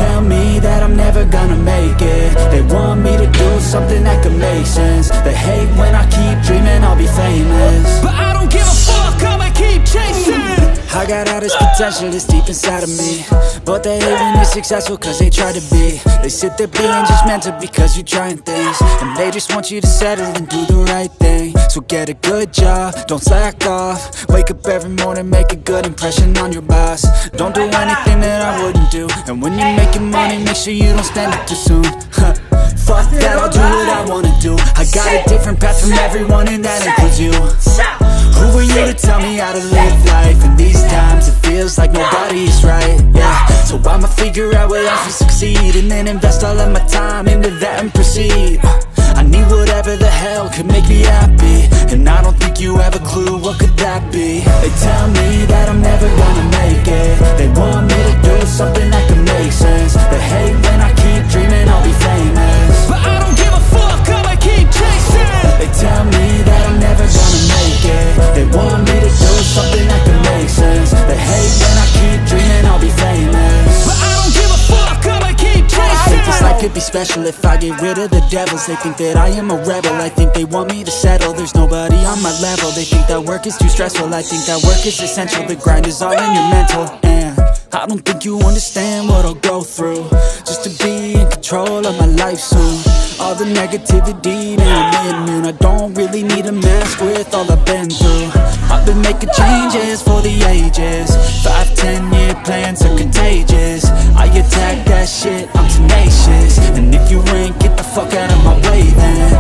tell me that I'm never gonna make it. They want me to do something that could make sense. They hate when I keep dreaming I'll be famous, but I don't give a fuck, I'ma keep chasing. I got all this potential that's deep inside of me, but they hate when you're successful cause they try to be. They sit there being judgmental because you're trying things, and they just want you to settle and do the right thing. So get a good job, don't slack off. Wake up every morning, make a good impression on your boss. Don't do anything that I wouldn't do, and when you're making money, make sure you don't spend it too soon. Fuck that, I'll do what I wanna do. I got a different path from everyone, and that includes you. Who are you to tell me how to live life? In these times it feels like nobody's right, yeah. So I'ma figure out what else to succeed, and then invest all of my time into that and proceed. I need whatever the hell could make me happy, and I don't think you have a clue what could that be. They tell me that I'm never gonna make it. They want me to do something that could make sense. They hate when I keep dreaming I'll be famous, but I don't give a fuck, I'ma keep chasing. They tell me that I'm never gonna make it. They want me to do something that could make sense. They hate when I keep dreaming I'll be famous, but I don't give a fuck, I'ma keep chasing. I think this life could be special if I get rid of the devils. They think that I am a rebel, I think they want me to settle. There's nobody on my level. They think that work is too stressful, I think that work is essential. The grind is all in your mental, and I don't think you understand what I'll go through just to be in control of my life soon. All the negativity, man, I'm immune. I don't really need a mask with all I've been through. I've been making changes for the ages. 5-10 year plans are contagious. I attack that shit, I'm tenacious. And if you ain't, get the fuck out of my way then.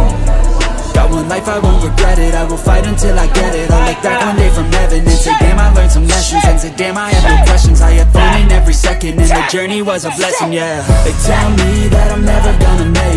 Got one life, I won't regret it. I will fight until I get it. I'll look back one day from heaven and say, damn, I learned some lessons. And say, damn, I had no questions. I had fun in every second, and the journey was a blessing, yeah. They tell me that I'm never gonna make